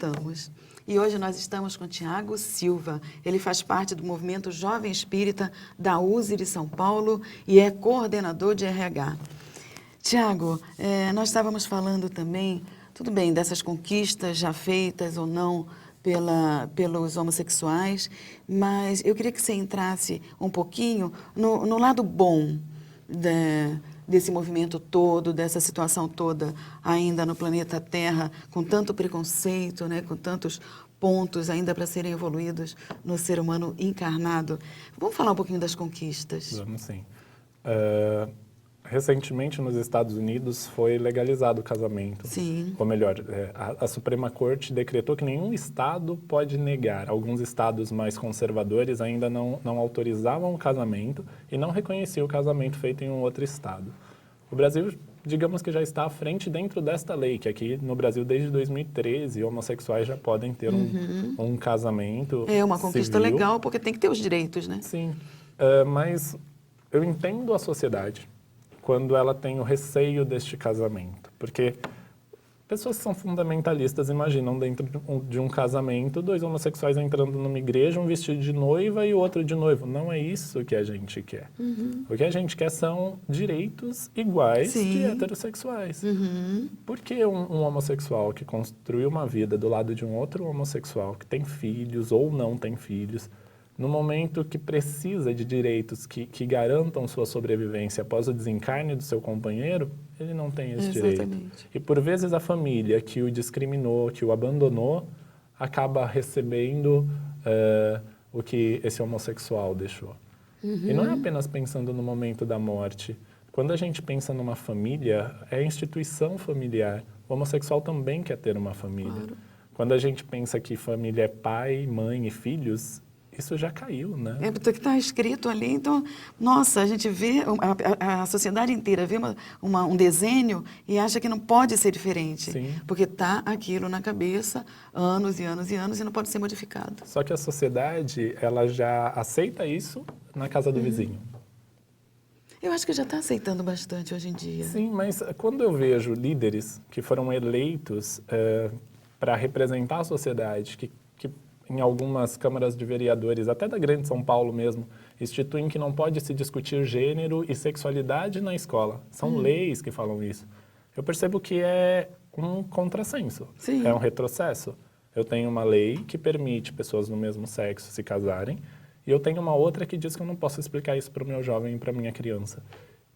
voltamos. E hoje nós estamos com Tiago Silva. Ele faz parte do movimento Jovem Espírita da USE de São Paulo e é coordenador de RH. Tiago, nós estávamos falando também, tudo bem, dessas conquistas já feitas ou não pelos homossexuais, mas eu queria que você entrasse um pouquinho no lado bom desse movimento todo, dessa situação toda ainda no planeta Terra, com tanto preconceito, né, com tantos pontos ainda para serem evoluídos no ser humano encarnado. Vamos falar um pouquinho das conquistas? Vamos sim. Recentemente, nos Estados Unidos, foi legalizado o casamento. Sim. Ou melhor, a Suprema Corte decretou que nenhum estado pode negar. Alguns estados mais conservadores ainda não autorizavam o casamento e não reconheciam o casamento feito em um outro estado. O Brasil, digamos que já está à frente dentro desta lei, que aqui no Brasil, desde 2013, homossexuais já podem ter um casamento É uma conquista civil. legal, porque tem que ter os direitos, né? Sim, mas eu entendo a sociedade quando ela tem o receio deste casamento, porque pessoas que são fundamentalistas imaginam dentro de um casamento dois homossexuais entrando numa igreja, um vestido de noiva e o outro de noivo. Não é isso que a gente quer. O que a gente quer são direitos iguais de heterossexuais. Por que um homossexual que construiu uma vida do lado de um outro homossexual que tem filhos ou não tem filhos, no momento que precisa de direitos que garantam sua sobrevivência após o desencarne do seu companheiro, ele não tem esse direito. E por vezes a família que o discriminou, que o abandonou, acaba recebendo o que esse homossexual deixou. E não é apenas pensando no momento da morte. Quando a gente pensa numa família, é a instituição familiar. O homossexual também quer ter uma família. Claro. Quando a gente pensa que família é pai, mãe e filhos, isso já caiu, né? É porque está escrito ali, então, nossa, a gente vê, a sociedade inteira vê um desenho e acha que não pode ser diferente. Sim. Porque está aquilo na cabeça anos e anos e anos e não pode ser modificado. Só que a sociedade, ela já aceita isso na casa do vizinho. Eu acho que já está aceitando bastante hoje em dia. Sim, mas quando eu vejo líderes que foram eleitos para representar a sociedade, que em algumas câmaras de vereadores, até da Grande São Paulo mesmo, instituem que não pode se discutir gênero e sexualidade na escola. São leis que falam isso. Eu percebo que é um contrassenso, Sim. é um retrocesso. Eu tenho uma lei que permite pessoas do mesmo sexo se casarem, e eu tenho uma outra que diz que eu não posso explicar isso para o meu jovem e para a minha criança.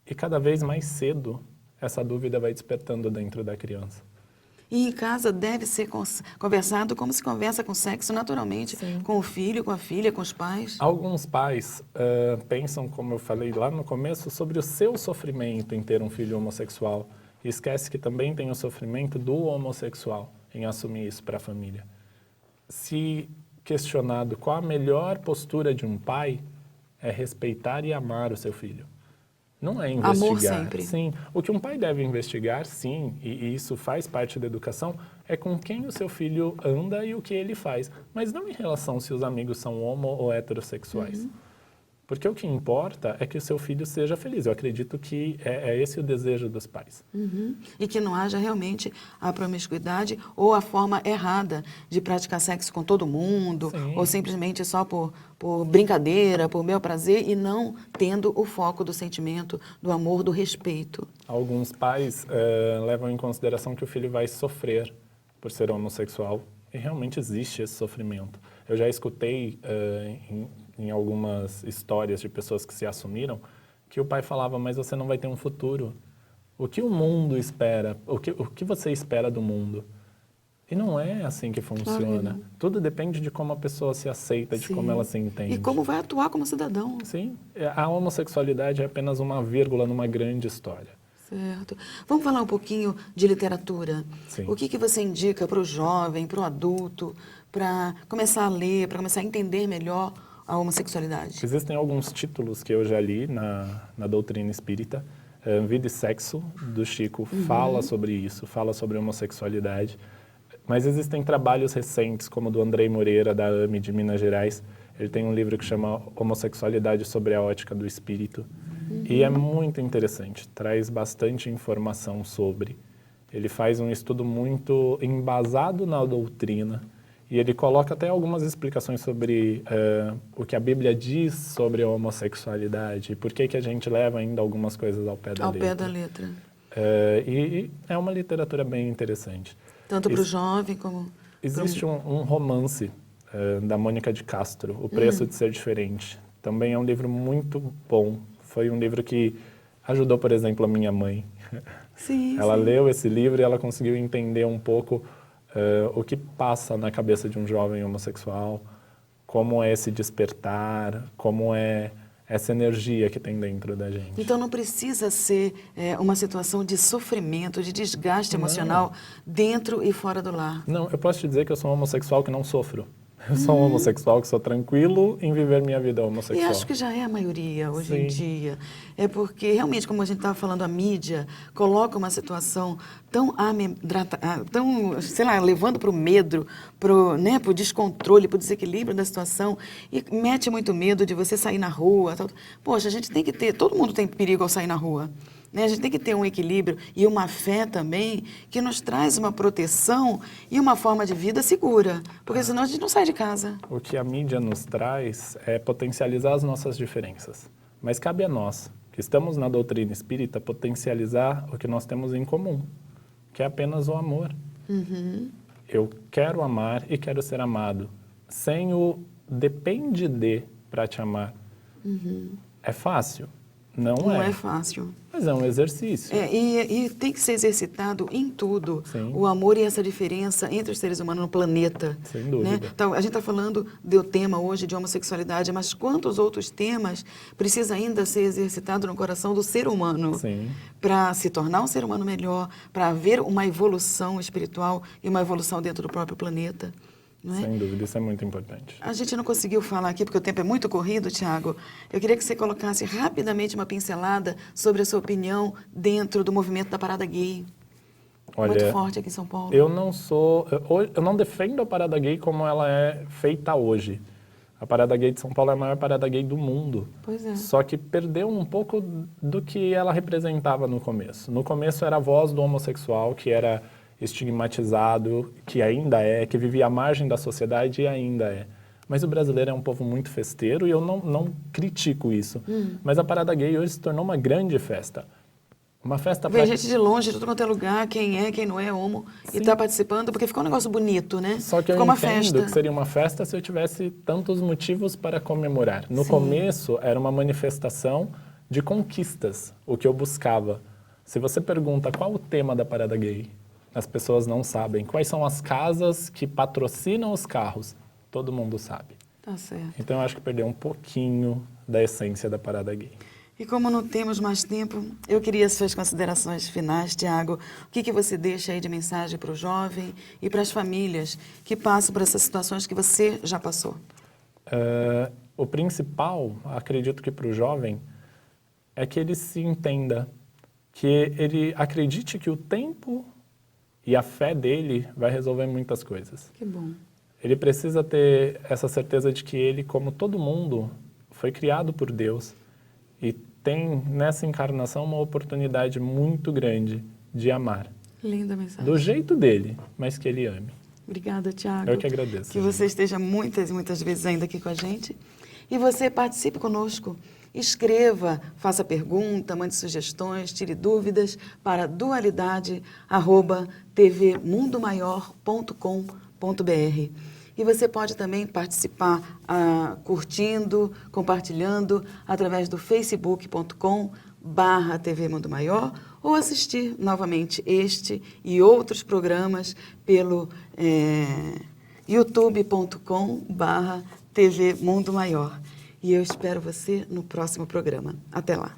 E cada vez mais cedo, essa dúvida vai despertando dentro da criança. E em casa deve ser conversado como se conversa com o sexo naturalmente, com o filho, com a filha, com os pais. Alguns pais pensam, como eu falei lá no começo, sobre o seu sofrimento em ter um filho homossexual e esquece que também tem o sofrimento do homossexual em assumir isso para a família. Se questionado qual a melhor postura de um pai, é respeitar e amar o seu filho. Não é investigar. Amor sempre. Sim. O que um pai deve investigar, sim, e isso faz parte da educação, é com quem o seu filho anda e o que ele faz. Mas não em relação se os amigos são homo ou heterossexuais. Porque o que importa é que o seu filho seja feliz. Eu acredito que é esse o desejo dos pais. E que não haja realmente a promiscuidade ou a forma errada de praticar sexo com todo mundo, Sim. ou simplesmente só por brincadeira, por bel prazer, e não tendo o foco do sentimento, do amor, do respeito. Alguns pais levam em consideração que o filho vai sofrer por ser homossexual. E realmente existe esse sofrimento. Eu já escutei em algumas histórias de pessoas que se assumiram que o pai falava, mas você não vai ter um futuro. O que o mundo espera? O que você espera do mundo? E não é assim que funciona. Claro. Tudo depende de como a pessoa se aceita, de como ela se entende. E como vai atuar como cidadão. Sim, a homossexualidade é apenas uma vírgula numa grande história. Certo. Vamos falar um pouquinho de literatura. Sim. O que você indica para o jovem, para o adulto, para começar a ler, para começar a entender melhor a homossexualidade? Existem alguns títulos que eu já li na doutrina espírita. Vida e Sexo, do Chico, fala sobre isso, fala sobre homossexualidade. Mas existem trabalhos recentes, como o do Andrei Moreira, da AME de Minas Gerais. Ele tem um livro que chama Homossexualidade sobre a Ótica do Espírito. E é muito interessante, traz bastante informação sobre. Ele faz um estudo muito embasado na doutrina e ele coloca até algumas explicações sobre o que a Bíblia diz sobre a homossexualidade e por que que a gente leva ainda algumas coisas ao pé da letra. Ao pé da letra. E é uma literatura bem interessante. Tanto para o jovem como... Existe um romance da Mônica de Castro, O Preço de Ser Diferente. Também é um livro muito bom. Foi um livro que ajudou, por exemplo, a minha mãe. Sim, Ela sim. leu esse livro e ela conseguiu entender um pouco o que passa na cabeça de um jovem homossexual, como é esse despertar, como é essa energia que tem dentro da gente. Então não precisa ser uma situação de sofrimento, de desgaste emocional dentro e fora do lar. Não, eu posso te dizer que eu sou um homossexual que não sofro. Eu sou um homossexual que sou tranquilo em viver minha vida homossexual. E acho que já é a maioria hoje em dia. É porque, realmente, como a gente estava falando, a mídia coloca uma situação tão, sei lá, levando para o medo, para o descontrole, para o desequilíbrio da situação, e mete muito medo de você sair na rua. Tal. Poxa, a gente tem que ter, todo mundo tem perigo ao sair na rua. Né? A gente tem que ter um equilíbrio e uma fé também que nos traz uma proteção e uma forma de vida segura, porque senão a gente não sai de casa. O que a mídia nos traz é potencializar as nossas diferenças. Mas cabe a nós, que estamos na doutrina espírita, potencializar o que nós temos em comum, que é apenas o amor. Eu quero amar e quero ser amado, sem o depende de para te amar. É fácil? Não é fácil. Mas é um exercício. E tem que ser exercitado em tudo. Sim. O amor e essa diferença entre os seres humanos no planeta. Sem dúvida. Né? Então, a gente está falando do tema hoje de homossexualidade, mas quantos outros temas precisa ainda ser exercitado no coração do ser humano para se tornar um ser humano melhor, para haver uma evolução espiritual e uma evolução dentro do próprio planeta. Não é? Sem dúvida, isso é muito importante. A gente não conseguiu falar aqui, porque o tempo é muito corrido, Tiago. Eu queria que você colocasse rapidamente uma pincelada sobre a sua opinião dentro do movimento da parada gay. Olha, muito forte aqui em São Paulo. Eu não defendo a parada gay como ela é feita hoje. A parada gay de São Paulo é a maior parada gay do mundo. Pois é. Só que perdeu um pouco do que ela representava no começo. No começo era a voz do homossexual, que era estigmatizado, que ainda é, que vivia à margem da sociedade e ainda é. Mas o brasileiro é um povo muito festeiro e eu não critico isso. Mas a parada gay hoje se tornou uma grande festa. Uma festa Vem gente de longe, de tudo quanto é lugar, quem é, quem não é homo, e está participando, porque ficou um negócio bonito, né? Só que eu ficou uma entendo festa. que seria uma festa se eu tivesse tantos motivos para comemorar. No começo, era uma manifestação de conquistas, o que eu buscava. Se você pergunta qual o tema da parada gay, as pessoas não sabem. Quais são as casas que patrocinam os carros? Todo mundo sabe. Tá certo. Então, eu acho que perdeu um pouquinho da essência da parada gay. E como não temos mais tempo, eu queria as suas considerações finais, Tiago. O que você deixa aí de mensagem para o jovem e para as famílias que passam por essas situações que você já passou? O principal, acredito que para o jovem, é que ele se entenda, que ele acredite que o tempo e a fé dele vai resolver muitas coisas. Que bom. Ele precisa ter essa certeza de que ele, como todo mundo, foi criado por Deus e tem nessa encarnação uma oportunidade muito grande de amar. Linda mensagem. Do jeito dele, mas que ele ame. Obrigada, Tiago. Eu que agradeço. Que você esteja muitas vezes ainda aqui com a gente. E você participe conosco. Escreva, faça pergunta, mande sugestões, tire dúvidas para dualidade@tvmundomaior.com.br. E você pode também participar curtindo, compartilhando através do facebook.com/TV Mundo Maior ou assistir novamente este e outros programas pelo youtube.com/TV Mundo Maior. E eu espero você no próximo programa. Até lá.